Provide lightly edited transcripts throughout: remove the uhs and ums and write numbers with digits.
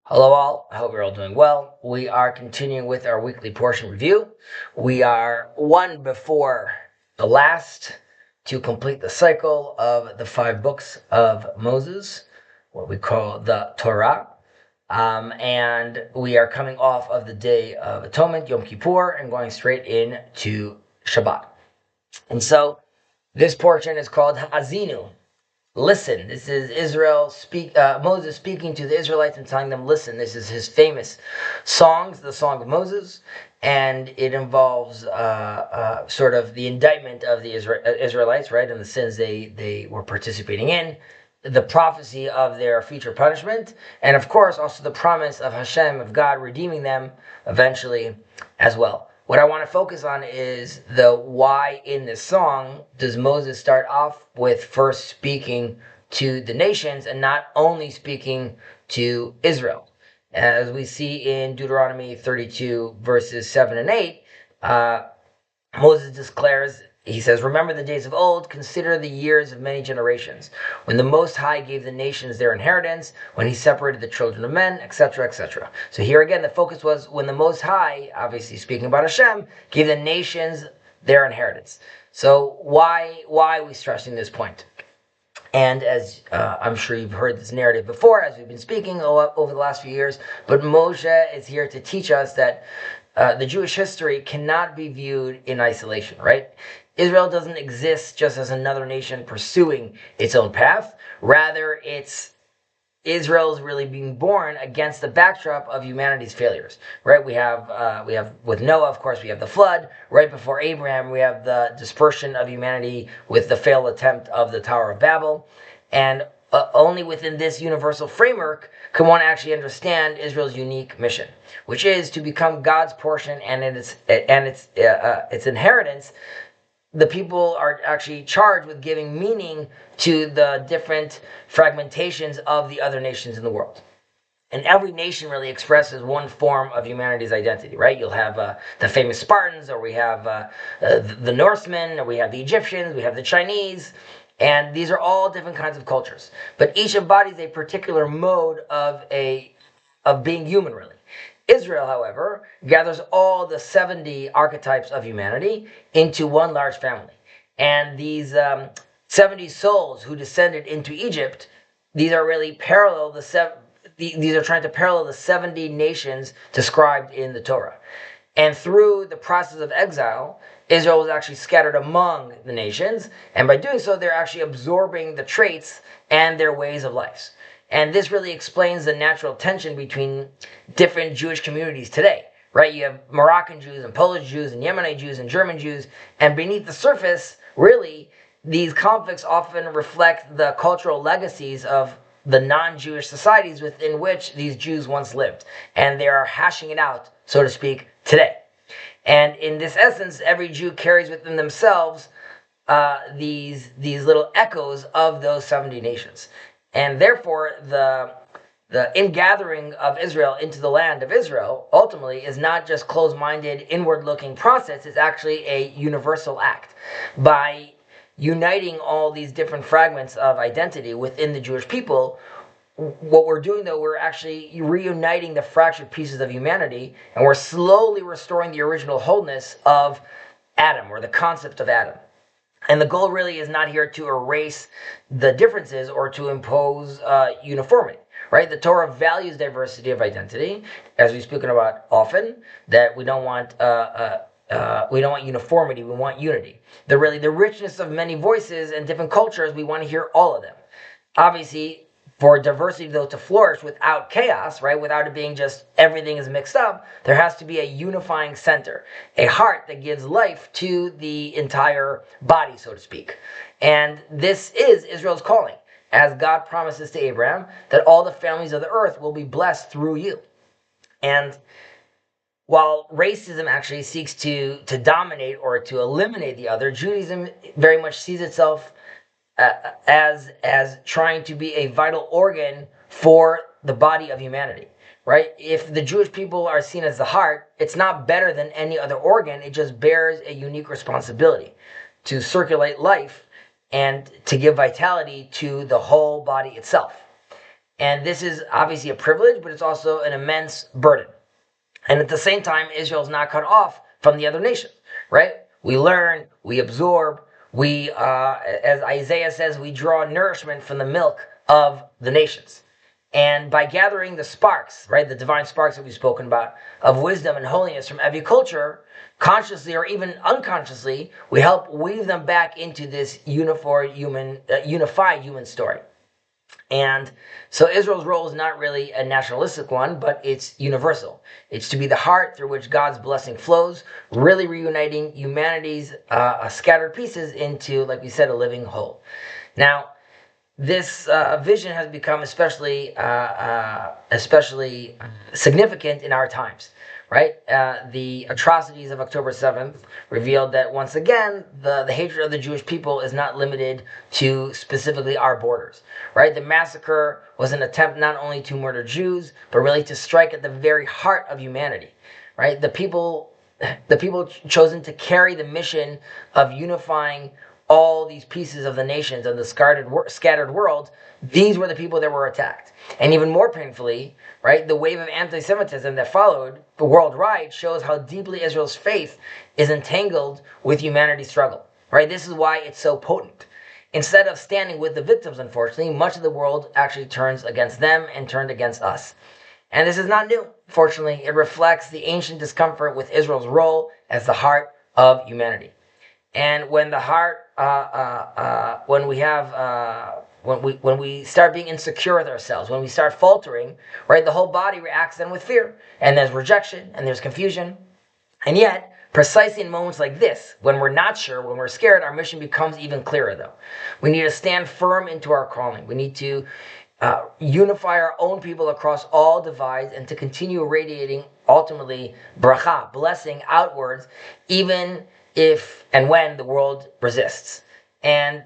Hello all, I hope you're all doing well. We are continuing with our weekly portion review. We are one before the last to complete the cycle of the 5 books of Moses, what we call the Torah. And we are coming off of the Day of Atonement, Yom Kippur, and going straight into Shabbat. And so this portion is called Haazinu. Listen. This is Moses speaking to the Israelites and telling them, listen. This is his famous songs, the Song of Moses, and it involves sort of the indictment of the Israelites, right, and the sins they were participating in, the prophecy of their future punishment, and of course also the promise of Hashem, of God redeeming them eventually as well. What I want to focus on is the why in this song does Moses start off with first speaking to the nations and not only speaking to Israel. As we see in Deuteronomy 32 verses 7 and 8, Moses declares, he says, remember the days of old, consider the years of many generations, when the Most High gave the nations their inheritance, when he separated the children of men, etc., etc. So here again, the focus was when the Most High, obviously speaking about Hashem, gave the nations their inheritance. So why are we stressing this point? And as I'm sure you've heard this narrative before, as we've been speaking over the last few years, but Moshe is here to teach us that the Jewish history cannot be viewed in isolation, right? Israel doesn't exist just as another nation pursuing its own path. Rather, Israel is really being born against the backdrop of humanity's failures, right? We have with Noah, of course, we have the flood. Right before Abraham, we have the dispersion of humanity with the failed attempt of the Tower of Babel. And only within this universal framework can one actually understand Israel's unique mission, which is to become God's portion and its inheritance. The people are actually charged with giving meaning to the different fragmentations of the other nations in the world. And every nation really expresses one form of humanity's identity, right? You'll have the famous Spartans, or we have the Norsemen, or we have the Egyptians, we have the Chinese, and these are all different kinds of cultures. But each embodies a particular mode of being human, really. Israel, however, gathers all the 70 archetypes of humanity into one large family. And these 70 souls who descended into Egypt, these are really these are trying to parallel the 70 nations described in the Torah. And through the process of exile, Israel was actually scattered among the nations, and by doing so, they're actually absorbing the traits and their ways of life. And this really explains the natural tension between different Jewish communities today, right? You have Moroccan Jews and Polish Jews and Yemenite Jews and German Jews, and beneath the surface, really, these conflicts often reflect the cultural legacies of the non-Jewish societies within which these Jews once lived. And they are hashing it out, so to speak, today. And in this essence, every Jew carries within themselves these little echoes of those 70 nations. And therefore, the ingathering of Israel into the land of Israel ultimately is not just closed-minded, inward-looking process. It's actually a universal act. By uniting all these different fragments of identity within the Jewish people, what we're doing, though, we're actually reuniting the fractured pieces of humanity, and we're slowly restoring the original wholeness of Adam, or the concept of Adam. And the goal really is not here to erase the differences or to impose uniformity, right? The Torah values diversity of identity, as we've spoken about often, that we don't want uniformity, we want unity. The richness of many voices and different cultures, we want to hear all of them. Obviously, for diversity, though, to flourish without chaos, right, without it being just everything is mixed up, there has to be a unifying center, a heart that gives life to the entire body, so to speak. And this is Israel's calling, as God promises to Abraham that all the families of the earth will be blessed through you. And while racism actually seeks to dominate or to eliminate the other, Judaism very much sees itself as trying to be a vital organ for the body of humanity, right? If the Jewish people are seen as the heart, it's not better than any other organ. It just bears a unique responsibility to circulate life and to give vitality to the whole body itself. And this is obviously a privilege, but it's also an immense burden. And at the same time, Israel is not cut off from the other nations, right? We learn, we absorb, as Isaiah says, we draw nourishment from the milk of the nations. And by gathering the sparks, right, the divine sparks that we've spoken about, of wisdom and holiness from every culture, consciously or even unconsciously, we help weave them back into this unified human story. And so Israel's role is not really a nationalistic one, but it's universal. It's to be the heart through which God's blessing flows, really reuniting humanity's scattered pieces into, like we said, a living whole. Now, this vision has become especially significant in our times, right? The atrocities of October 7th revealed that once again, the hatred of the Jewish people is not limited to specifically our borders, right? The massacre was an attempt not only to murder Jews, but really to strike at the very heart of humanity, right? The people chosen to carry the mission of unifying all these pieces of the nations of the scattered world, these were the people that were attacked. And even more painfully, right, the wave of anti-Semitism that followed worldwide shows how deeply Israel's faith is entangled with humanity's struggle, right? This is why it's so potent. Instead of standing with the victims, unfortunately, much of the world actually turns against them and turned against us. And this is not new. Fortunately, it reflects the ancient discomfort with Israel's role as the heart of humanity. And when the heart, when we start being insecure with ourselves, when we start faltering, right, the whole body reacts then with fear, and there's rejection, and there's confusion. And yet, precisely in moments like this, when we're not sure, when we're scared, our mission becomes even clearer, though. We need to stand firm into our calling. We need to unify our own people across all divides and to continue radiating, ultimately, bracha, blessing outwards, even if and when the world resists. And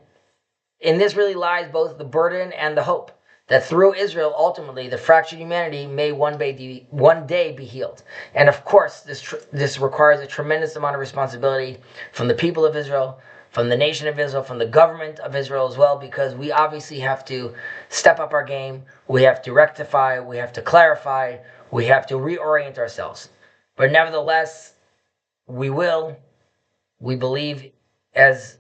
in this really lies both the burden and the hope that through Israel, ultimately, the fractured humanity may one day be healed. And of course, this requires a tremendous amount of responsibility from the people of Israel, from the nation of Israel, from the government of Israel as well, because we obviously have to step up our game, we have to rectify, we have to clarify, we have to reorient ourselves. But nevertheless, we believe, as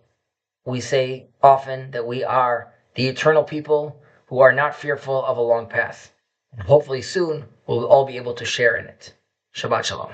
we say often, that we are the eternal people who are not fearful of a long path. And hopefully soon we'll all be able to share in it. Shabbat Shalom.